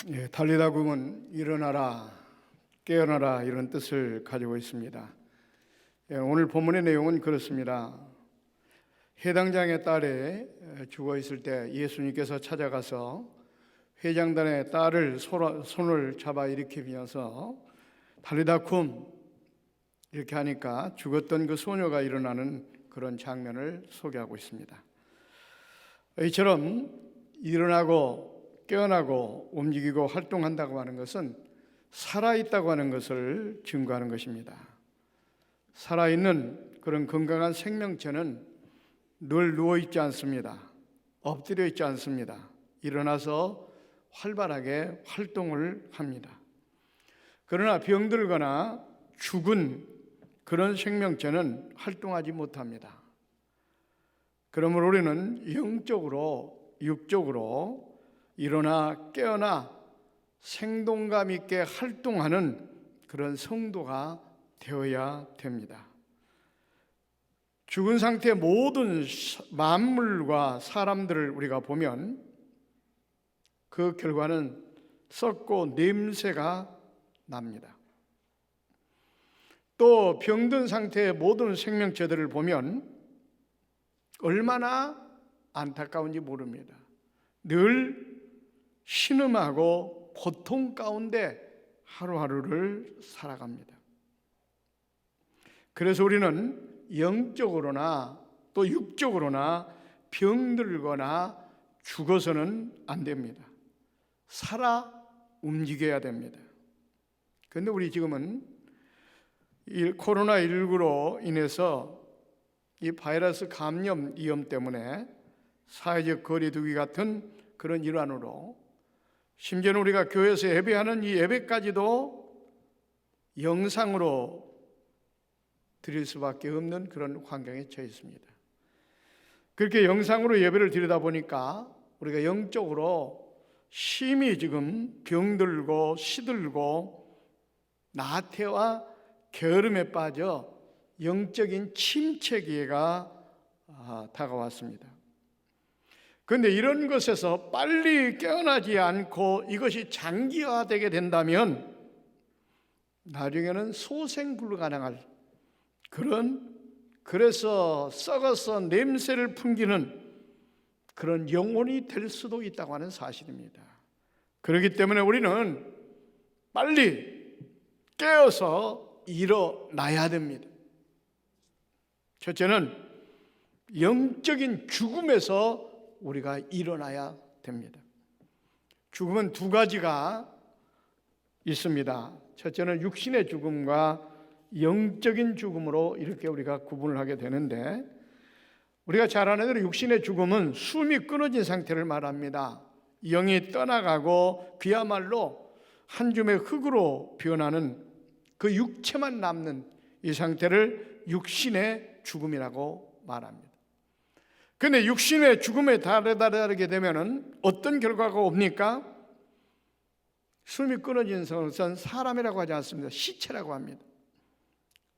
달리다굼은 일어나라, 깨어나라 이런 뜻을 가지고 있습니다. 오늘 본문의 내용은 그렇습니다. 해당장의 딸이 죽어 있을 때 예수님께서 찾아가서 회장단의 딸을 손을 잡아 일으키면서 달리다굼 이렇게 하니까 죽었던 그 소녀가 일어나는 그런 장면을 소개하고 있습니다. 이처럼 일어나고 깨어나고 움직이고 활동한다고 하는 것은 살아있다고 하는 것을 증거하는 것입니다. 살아있는 그런 건강한 생명체는 늘 누워있지 않습니다. 엎드려 있지 않습니다. 일어나서 활발하게 활동을 합니다. 그러나 병들거나 죽은 그런 생명체는 활동하지 못합니다. 그러므로 우리는 영적으로, 육적으로 일어나 깨어나 생동감 있게 활동하는 그런 성도가 되어야 됩니다. 죽은 상태의 모든 만물과 사람들을 우리가 보면 그 결과는 썩고 냄새가 납니다. 또 병든 상태의 모든 생명체들을 보면 얼마나 안타까운지 모릅니다. 늘 신음하고 고통 가운데 하루하루를 살아갑니다. 그래서 우리는 영적으로나 또 육적으로나 병들거나 죽어서는 안 됩니다. 살아 움직여야 됩니다. 그런데 우리 지금은 이 코로나19로 인해서 이 바이러스 감염 위험 때문에 사회적 거리두기 같은 그런 일환으로 심지어는 우리가 교회에서 예배하는 이 예배까지도 영상으로 드릴 수밖에 없는 그런 환경에 처해 있습니다. 그렇게 영상으로 예배를 드리다 보니까 우리가 영적으로 심히 지금 병들고 시들고 나태와 게으름에 빠져 영적인 침체 기회가 다가왔습니다. 그런데 이런 것에서 빨리 깨어나지 않고 이것이 장기화되게 된다면 나중에는 소생불가능할 그래서 썩어서 냄새를 풍기는 그런 영혼이 될 수도 있다고 하는 사실입니다. 그렇기 때문에 우리는 빨리 깨어서 일어나야 됩니다. 첫째는 영적인 죽음에서 우리가 일어나야 됩니다. 죽음은 두 가지가 있습니다. 첫째는 육신의 죽음과 영적인 죽음으로 이렇게 우리가 구분을 하게 되는데, 우리가 잘 아는 대로 육신의 죽음은 숨이 끊어진 상태를 말합니다. 영이 떠나가고 그야말로 한 줌의 흙으로 변하는 그 육체만 남는 이 상태를 육신의 죽음이라고 말합니다. 그런데 육신의 죽음에 다르게 되면은 어떤 결과가 옵니까? 숨이 끊어진 것은 사람이라고 하지 않습니다. 시체라고 합니다.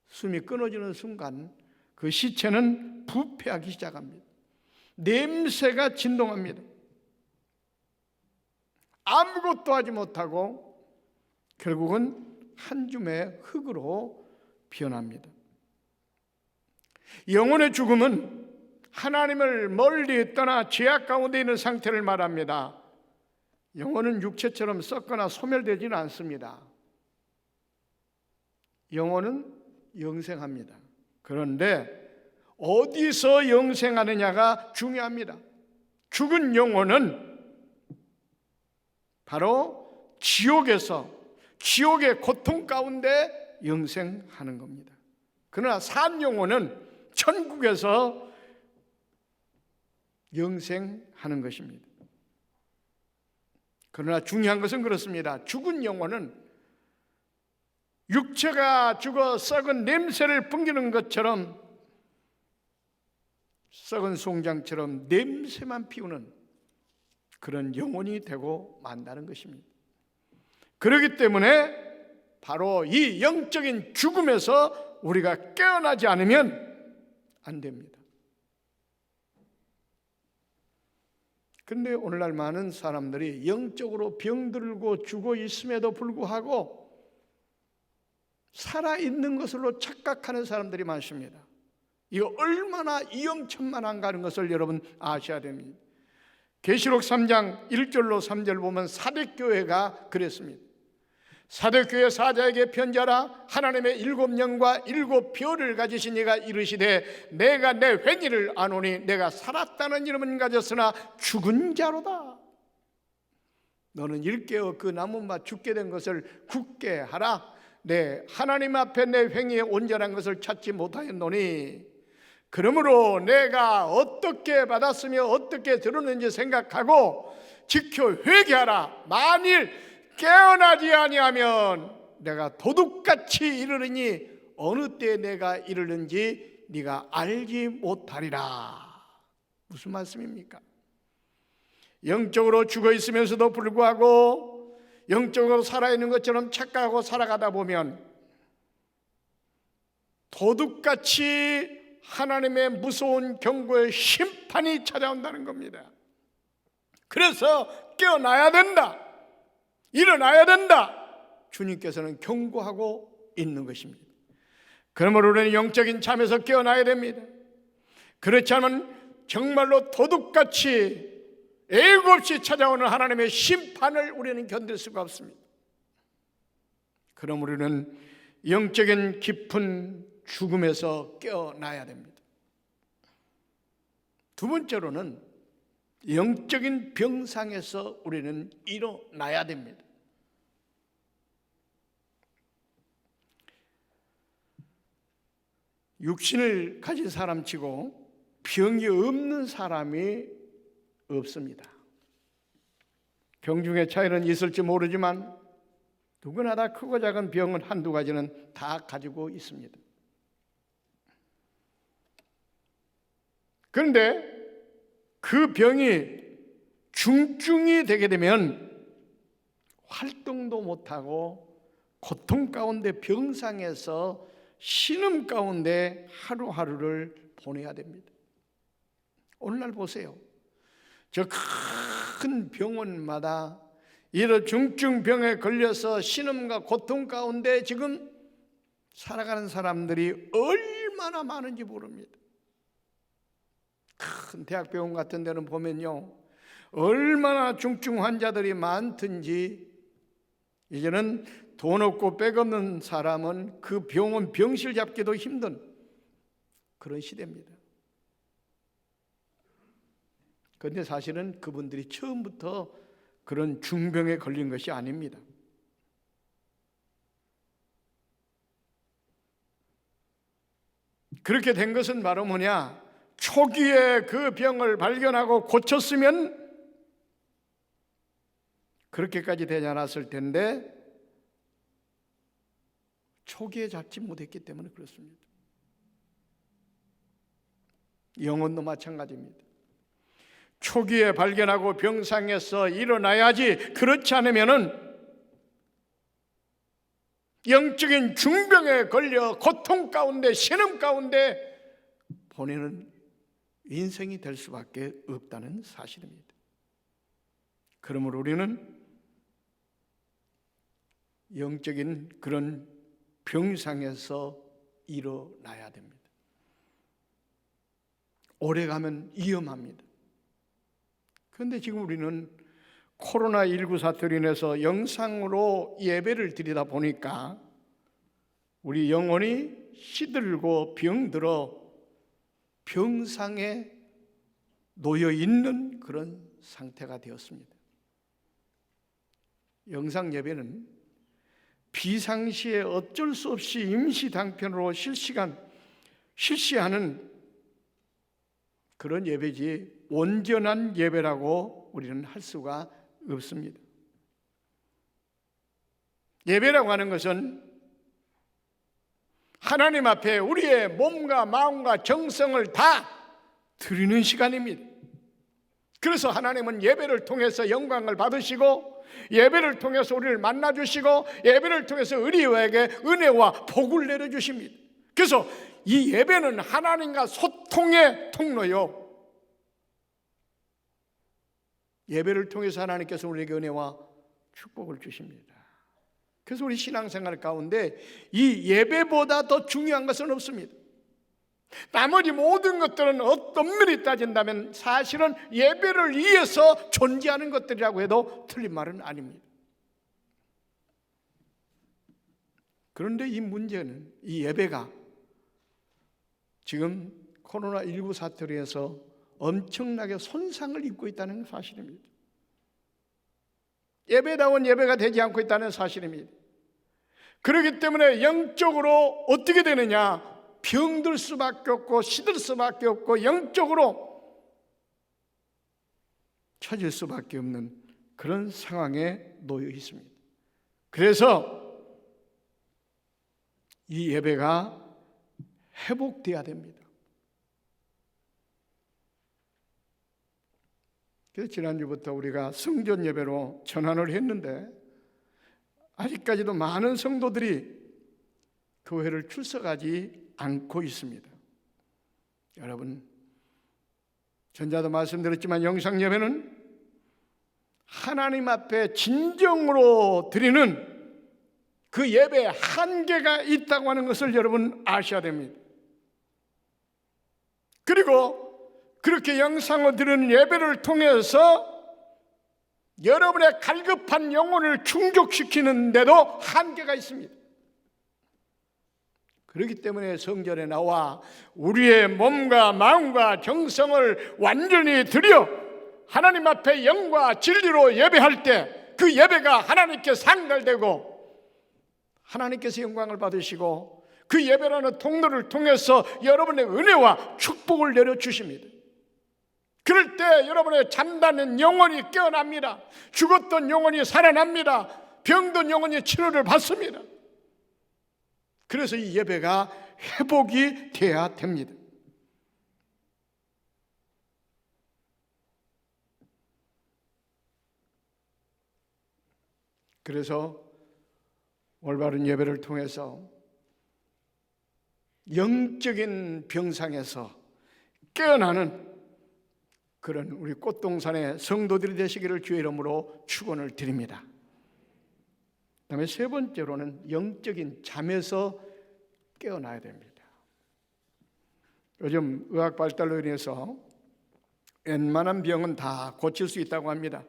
숨이 끊어지는 순간 그 시체는 부패하기 시작합니다. 냄새가 진동합니다. 아무것도 하지 못하고 결국은 한 줌의 흙으로 변합니다. 영혼의 죽음은 하나님을 멀리 떠나 죄악 가운데 있는 상태를 말합니다. 영혼은 육체처럼 썩거나 소멸되지는 않습니다. 영혼은 영생합니다. 그런데 어디서 영생하느냐가 중요합니다. 죽은 영혼은 바로 지옥의 고통 가운데 영생하는 겁니다. 그러나 산 영혼은 천국에서 영생하는 것입니다. 그러나 중요한 것은 그렇습니다. 죽은 영혼은 육체가 죽어 썩은 냄새를 풍기는 것처럼, 썩은 송장처럼 냄새만 피우는 그런 영혼이 되고 만다는 것입니다. 그렇기 때문에 바로 이 영적인 죽음에서 우리가 깨어나지 않으면 안 됩니다. 그런데 오늘날 많은 사람들이 영적으로 병들고 죽어 있음에도 불구하고 살아있는 것으로 착각하는 사람들이 많습니다. 이거 얼마나 위험천만한가는 것을 여러분 아셔야 됩니다. 계시록 3장 1절로 3절 보면 사대교회가 그랬습니다. 사대교회 사자에게 편지하라. 하나님의 7영과 7별을 가지신 이가 이르시되 내가 내 회개를 아노니 내가 살았다는 이름은 가졌으나 죽은 자로다. 너는 일깨어 그 나무마 죽게 된 것을 굳게 하라. 내 하나님 앞에 내 행위의 온전한 것을 찾지 못하였노니 그러므로 내가 어떻게 받았으며 어떻게 들었는지 생각하고 지켜 회개하라. 만일 깨어나지 아니하면 내가 도둑같이 이르르니 어느 때에 내가 이르는지 네가 알지 못하리라. 무슨 말씀입니까? 영적으로 죽어 있으면서도 불구하고 영적으로 살아있는 것처럼 착각하고 살아가다 보면 도둑같이 하나님의 무서운 경고의 심판이 찾아온다는 겁니다. 그래서 깨어나야 된다, 일어나야 된다, 주님께서는 경고하고 있는 것입니다. 그러므로 우리는 영적인 잠에서 깨어나야 됩니다. 그렇지 않으면 정말로 도둑같이 예고 없이 찾아오는 하나님의 심판을 우리는 견딜 수가 없습니다. 그럼 우리는 영적인 깊은 죽음에서 깨어나야 됩니다. 두 번째로는 영적인 병상에서 우리는 일어나야 됩니다. 육신을 가진 사람치고 병이 없는 사람이 없습니다. 병중의 차이는 있을지 모르지만 누구나 다 크고 작은 병은 한두 가지는 다 가지고 있습니다. 그런데 그 병이 중증이 되게 되면 활동도 못하고 고통 가운데 병상에서 신음 가운데 하루하루를 보내야 됩니다. 오늘날 보세요. 저 큰 병원마다 이런 중증병에 걸려서 신음과 고통 가운데 지금 살아가는 사람들이 얼마나 많은지 모릅니다. 큰 대학병원 같은 데는 보면요, 얼마나 중증 환자들이 많든지 이제는 돈 없고 백 없는 사람은 그 병원 병실 잡기도 힘든 그런 시대입니다. 그런데 사실은 그분들이 처음부터 그런 중병에 걸린 것이 아닙니다. 그렇게 된 것은 바로 뭐냐? 초기에 그 병을 발견하고 고쳤으면 그렇게까지 되지 않았을 텐데 초기에 잡지 못했기 때문에 그렇습니다. 영혼도 마찬가지입니다. 초기에 발견하고 병상에서 일어나야지, 그렇지 않으면은 영적인 중병에 걸려 고통 가운데 신음 가운데 보내는 인생이 될 수밖에 없다는 사실입니다. 그러므로 우리는 영적인 그런 병상에서 일어나야 됩니다. 오래 가면 위험합니다. 그런데 지금 우리는 코로나19 사태로 인해서 영상으로 예배를 드리다 보니까 우리 영혼이 시들고 병들어 병상에 놓여 있는 그런 상태가 되었습니다. 영상 예배는 비상시에 어쩔 수 없이 임시 당편으로 실시하는 그런 예배지 온전한 예배라고 우리는 할 수가 없습니다. 예배라고 하는 것은 하나님 앞에 우리의 몸과 마음과 정성을 다 드리는 시간입니다. 그래서 하나님은 예배를 통해서 영광을 받으시고 예배를 통해서 우리를 만나주시고 예배를 통해서 우리에게 은혜와 복을 내려주십니다. 그래서 이 예배는 하나님과 소통의 통로요, 예배를 통해서 하나님께서 우리에게 은혜와 축복을 주십니다. 그래서 우리 신앙생활 가운데 이 예배보다 더 중요한 것은 없습니다. 나머지 모든 것들은 어떤 면이 따진다면 사실은 예배를 위해서 존재하는 것들이라고 해도 틀린 말은 아닙니다. 그런데 이 문제는 이 예배가 지금 코로나19 사태로 해서 엄청나게 손상을 입고 있다는 사실입니다. 예배다운 예배가 되지 않고 있다는 사실입니다. 그렇기 때문에 영적으로 어떻게 되느냐? 병들 수밖에 없고 시들 수밖에 없고 영적으로 처질 수밖에 없는 그런 상황에 놓여 있습니다. 그래서 이 예배가 회복돼야 됩니다. 그래서 지난주부터 우리가 성전 예배로 전환을 했는데 아직까지도 많은 성도들이 교회를 출석하지 않고 있습니다. 여러분, 전자도 말씀드렸지만 영상 예배는 하나님 앞에 진정으로 드리는 그 예배에 한계가 있다고 하는 것을 여러분 아셔야 됩니다. 그리고 그렇게 영상으로 드리는 예배를 통해서 여러분의 갈급한 영혼을 충족시키는데도 한계가 있습니다. 그렇기 때문에 성전에 나와 우리의 몸과 마음과 정성을 완전히 드려 하나님 앞에 영과 진리로 예배할 때 그 예배가 하나님께 상달되고 하나님께서 영광을 받으시고 그 예배라는 통로를 통해서 여러분의 은혜와 축복을 내려주십니다. 그럴 때 여러분의 잠자는 영혼이 깨어납니다. 죽었던 영혼이 살아납니다. 병든 영혼이 치료를 받습니다. 그래서 이 예배가 회복이 돼야 됩니다. 그래서 올바른 예배를 통해서 영적인 병상에서 깨어나는 그런 우리 꽃동산의 성도들이 되시기를 주의 이름으로 축원을 드립니다. 그다음에 세 번째로는 영적인 잠에서 깨어나야 됩니다. 요즘 의학 발달로 인해서 웬만한 병은 다 고칠 수 있다고 합니다.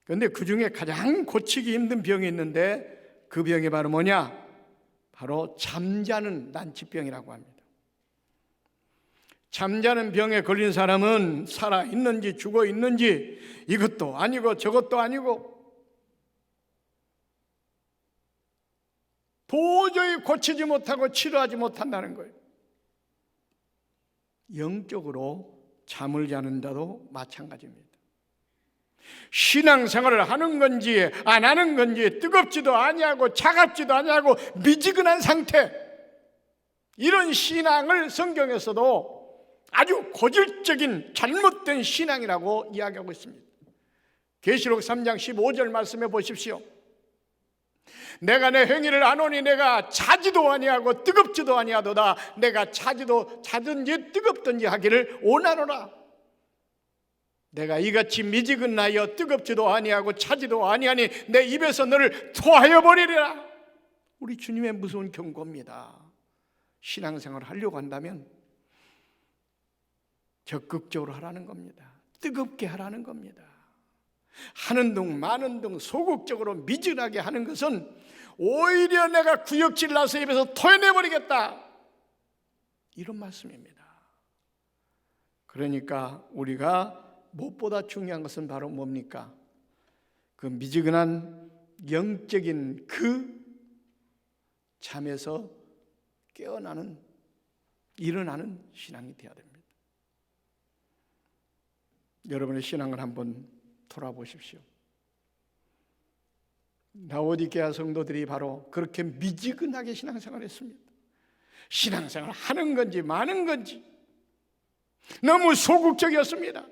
그런데 그 중에 가장 고치기 힘든 병이 있는데 그 병이 바로 뭐냐? 바로 잠자는 난치병이라고 합니다. 잠자는 병에 걸린 사람은 살아있는지 죽어있는지 이것도 아니고 저것도 아니고 도저히 고치지 못하고 치료하지 못한다는 거예요. 영적으로 잠을 자는 자도 마찬가지입니다. 신앙생활을 하는 건지 안 하는 건지 뜨겁지도 아니하고 차갑지도 아니하고 미지근한 상태, 이런 신앙을 성경에서도 아주 고질적인 잘못된 신앙이라고 이야기하고 있습니다. 계시록 3장 15절 말씀해 보십시오. 내가 내 행위를 아노니 내가 차지도 아니하고 뜨겁지도 아니하도다. 내가 차든지 뜨겁든지 하기를 원하노라. 내가 이같이 미지근하여 뜨겁지도 아니하고 차지도 아니하니 내 입에서 너를 토하여 버리리라. 우리 주님의 무서운 경고입니다. 신앙생활을 하려고 한다면 적극적으로 하라는 겁니다. 뜨겁게 하라는 겁니다. 하는 둥 마는 둥 소극적으로 미진하게 하는 것은 오히려 내가 구역질 나서 입에서 토해내버리겠다, 이런 말씀입니다. 그러니까 우리가 무엇보다 중요한 것은 바로 뭡니까? 그 미지근한 영적인 그 잠에서 깨어나는, 일어나는 신앙이 되어야 됩니다. 여러분의 신앙을 한번 돌아보십시오. 라오디게아 성도들이 바로 그렇게 미지근하게 신앙생활을 했습니다. 신앙생활 하는 건지 마는 건지 너무 소극적이었습니다.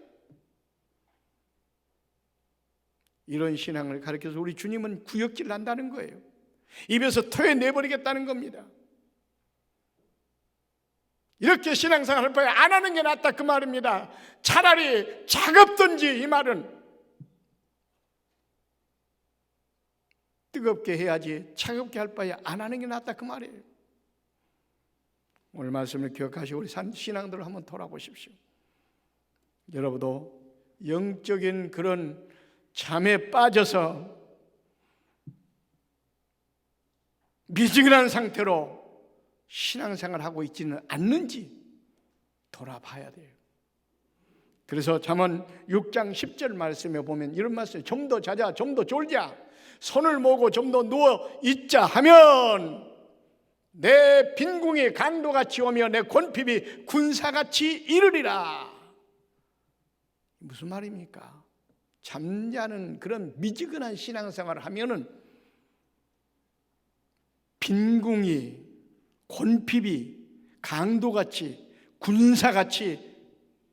이런 신앙을 가르쳐서 우리 주님은 구역질 난다는 거예요. 입에서 토해내버리겠다는 겁니다. 이렇게 신앙생활 할 바에 안 하는 게 낫다 그 말입니다. 차라리 차갑든지 이 말은 뜨겁게 해야지 차갑게 할 바에 안 하는 게 낫다 그 말이에요. 오늘 말씀을 기억하시고 우리 신앙들을 한번 돌아보십시오. 여러분도 영적인 그런 잠에 빠져서 미지근한 상태로 신앙생활을 하고 있지는 않는지 돌아봐야 돼요. 그래서 잠언 6장 10절 말씀에 보면 이런 말씀이에요. 좀 더 자자, 좀 더 졸자, 손을 모으고 좀 더 누워 있자 하면 내 빈궁이 강도같이 오며 내 곤핍이 군사같이 이르리라. 무슨 말입니까? 잠자는 그런 미지근한 신앙생활을 하면은 빈궁이, 곤핍이 강도같이, 군사같이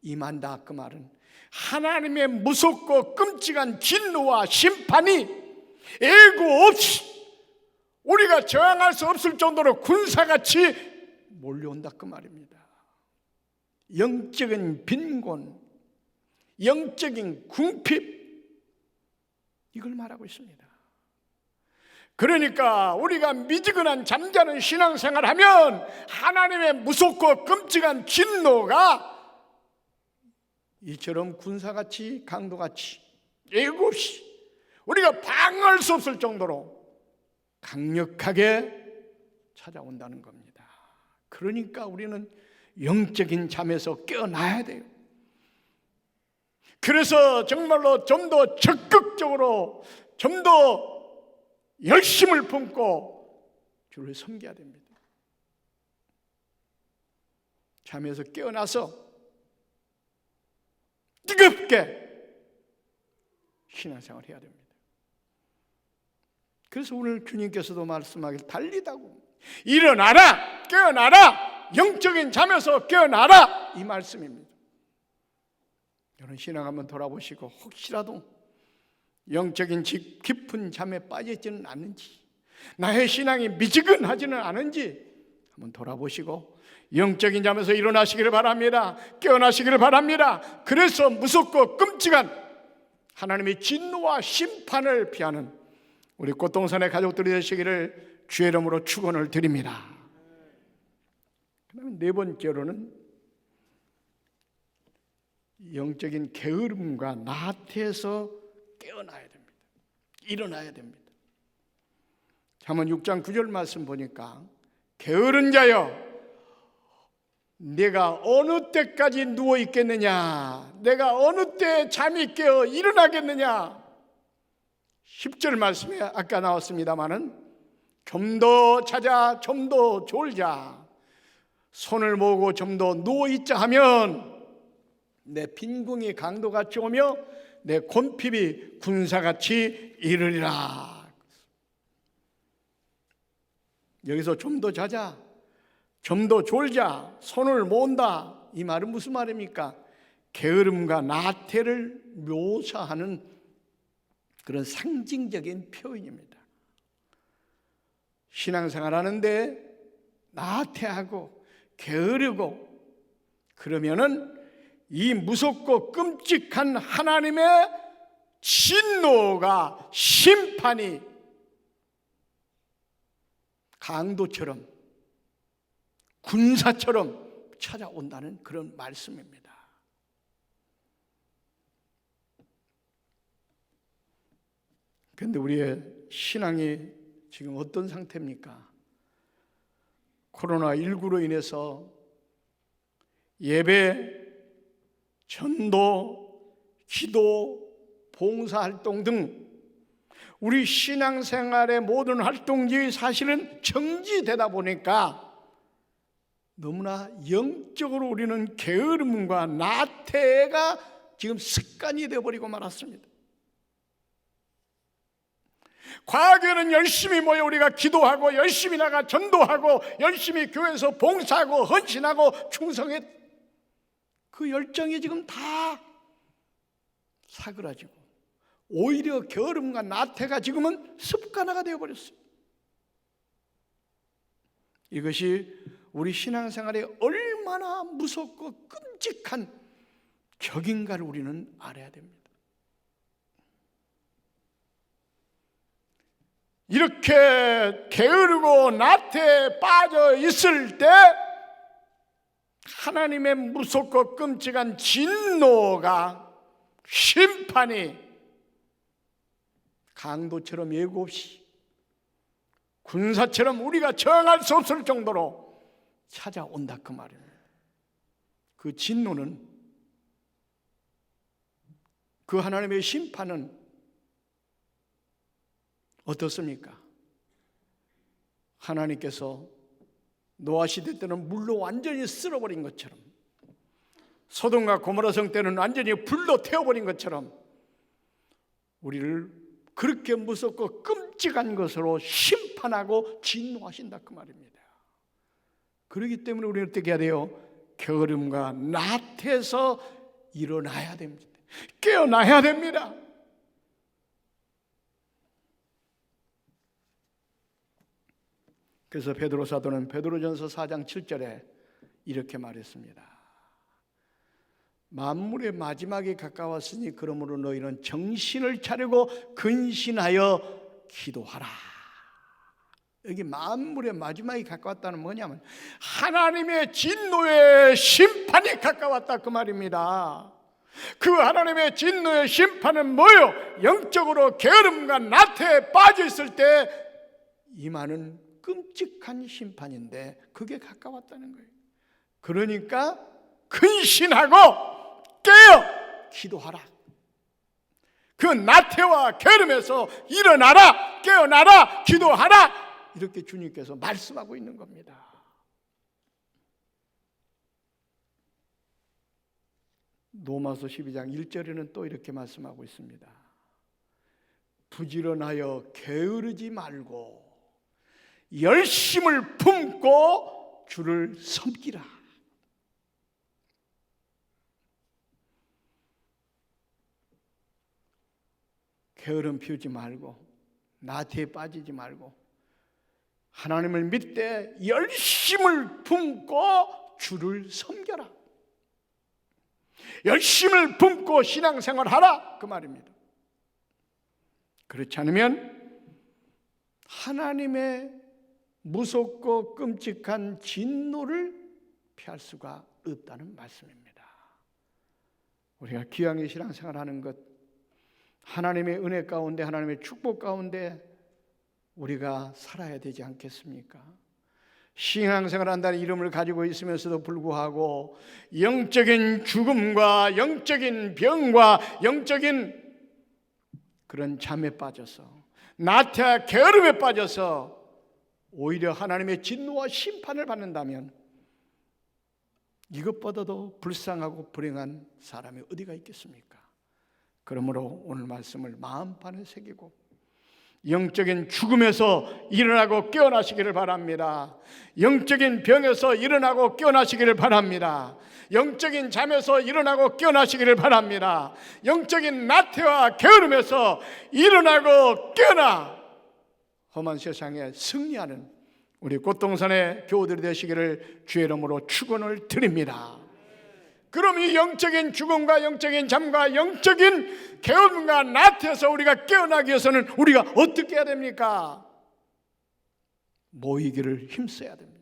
임한다 그 말은 하나님의 무섭고 끔찍한 진노와 심판이 예고 없이 우리가 저항할 수 없을 정도로 군사같이 몰려온다 그 말입니다. 영적인 빈곤, 영적인 궁핍, 이걸 말하고 있습니다. 그러니까 우리가 미지근한 잠자는 신앙생활을 하면 하나님의 무섭고 끔찍한 진노가 이처럼 군사같이 강도같이 예고 없이 우리가 방어할 수 없을 정도로 강력하게 찾아온다는 겁니다. 그러니까 우리는 영적인 잠에서 깨어나야 돼요. 그래서 정말로 좀 더 적극적으로 좀 더 열심을 품고 주를 섬겨야 됩니다. 잠에서 깨어나서 뜨겁게 신앙생활을 해야 됩니다. 그래서 오늘 주님께서도 말씀하길 달리다고 일어나라, 깨어나라, 영적인 잠에서 깨어나라 이 말씀입니다. 여러분 신앙 한번 돌아보시고 혹시라도 영적인 깊은 잠에 빠지지는 않는지, 나의 신앙이 미지근하지는 않은지 한번 돌아보시고 영적인 잠에서 일어나시기를 바랍니다. 깨어나시기를 바랍니다. 그래서 무섭고 끔찍한 하나님의 진노와 심판을 피하는 우리 꽃동산의 가족들이 되시기를 주의 이름으로 축원을 드립니다. 그다음에 네 번째로는 영적인 게으름과 나태에서 깨어나야 됩니다. 일어나야 됩니다. 잠언 6장 9절 말씀 보니까 게으른 자여 내가 어느 때까지 누워 있겠느냐, 내가 어느 때 잠이 깨어 일어나겠느냐. 10절 말씀에 아까 나왔습니다마는 좀 더 자자, 좀 더 졸자, 손을 모으고 좀 더 누워 있자 하면 내 빈궁이 강도같이 오며 내 곤핍이 군사같이 이르리라. 여기서 좀 더 자자, 좀 더 졸자, 손을 모은다, 이 말은 무슨 말입니까? 게으름과 나태를 묘사하는 그런 상징적인 표현입니다. 신앙생활 하는데 나태하고 게으르고 그러면은 이 무섭고 끔찍한 하나님의 진노가, 심판이 강도처럼 군사처럼 찾아온다는 그런 말씀입니다. 그런데 우리의 신앙이 지금 어떤 상태입니까? 코로나19로 인해서 예배, 전도, 기도, 봉사활동 등 우리 신앙생활의 모든 활동들이 사실은 정지되다 보니까 너무나 영적으로 우리는 게으름과 나태가 지금 습관이 되어버리고 말았습니다. 과거에는 열심히 모여 우리가 기도하고 열심히 나가 전도하고 열심히 교회에서 봉사하고 헌신하고 충성했, 그 열정이 지금 다 사그라지고 오히려 게으름과 나태가 지금은 습관화가 되어버렸어요. 이것이 우리 신앙생활에 얼마나 얼마나 무섭고 끔찍한 격인가를 우리는 알아야 됩니다. 이렇게 게으르고 나태에 빠져 있을 때 하나님의 무섭고 끔찍한 진노가, 심판이 강도처럼 예고 없이 군사처럼 우리가 저항할 수 없을 정도로 찾아온다 그 말입니다. 그 진노는, 그 하나님의 심판은 어떻습니까? 하나님께서 노아 시대 때는 물로 완전히 쓸어버린 것처럼, 소돔과 고모라 성 때는 완전히 불로 태워버린 것처럼 우리를 그렇게 무섭고 끔찍한 것으로 심판하고 진노하신다 그 말입니다. 그렇기 때문에 우리는 어떻게 해야 돼요? 게으름과 나태에서 일어나야 됩니다. 깨어나야 됩니다. 그래서 베드로 사도는 베드로전서 4장 7절에 이렇게 말했습니다. 만물의 마지막이 가까웠으니 그러므로 너희는 정신을 차리고 근신하여 기도하라. 여기 만물의 마지막이 가까웠다는 뭐냐면 하나님의 진노의 심판이 가까웠다 그 말입니다. 그 하나님의 진노의 심판은 뭐요? 영적으로 게으름과 나태에 빠져 있을 때 임하는 끔찍한 심판인데 그게 가까웠다는 거예요. 그러니까 근신하고 깨어 기도하라. 그 나태와 게으름에서 일어나라, 깨어나라, 기도하라, 이렇게 주님께서 말씀하고 있는 겁니다. 로마서 12장 1절에는 또 이렇게 말씀하고 있습니다. 부지런하여 게으르지 말고 열심을 품고 주를 섬기라. 게으름 피우지 말고 나태에 빠지지 말고 하나님을 믿되 열심을 품고 주를 섬겨라. 열심을 품고 신앙생활하라 그 말입니다. 그렇지 않으면 하나님의 무섭고 끔찍한 진노를 피할 수가 없다는 말씀입니다. 우리가 귀하게 신앙생활하는 것, 하나님의 은혜 가운데, 하나님의 축복 가운데 우리가 살아야 되지 않겠습니까? 신앙생활한다는 이름을 가지고 있으면서도 불구하고 영적인 죽음과 영적인 병과 영적인 그런 잠에 빠져서 나태와 게으름에 빠져서 오히려 하나님의 진노와 심판을 받는다면 이것보다도 불쌍하고 불행한 사람이 어디가 있겠습니까? 그러므로 오늘 말씀을 마음판에 새기고 영적인 죽음에서 일어나고 깨어나시기를 바랍니다. 영적인 병에서 일어나고 깨어나시기를 바랍니다. 영적인 잠에서 일어나고 깨어나시기를 바랍니다. 영적인 나태와 게으름에서 일어나고 깨어나 험한 세상에 승리하는 우리 꽃동산의 교우들이 되시기를 주의 이름으로 축원을 드립니다. 그럼 이 영적인 죽음과 영적인 잠과 영적인 게으름과 나태에서 우리가 깨어나기 위해서는 우리가 어떻게 해야 됩니까? 모이기를 힘써야 됩니다.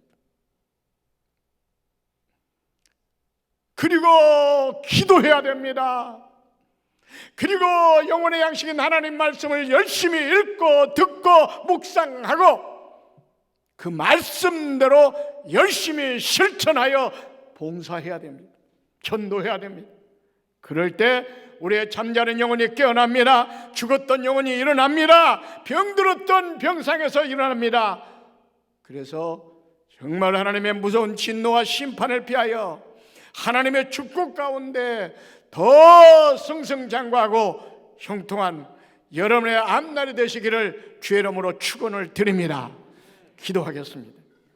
그리고 기도해야 됩니다. 그리고 영혼의 양식인 하나님 말씀을 열심히 읽고 듣고 묵상하고 그 말씀대로 열심히 실천하여 봉사해야 됩니다. 전도해야 됩니다. 그럴 때 우리의 잠자는 영혼이 깨어납니다. 죽었던 영혼이 일어납니다. 병들었던 병상에서 일어납니다. 그래서 정말 하나님의 무서운 진노와 심판을 피하여 하나님의 축복 가운데 더 승승장구하고 형통한 여러분의 앞날이 되시기를 주의 이름으로 축원을 드립니다. 기도하겠습니다.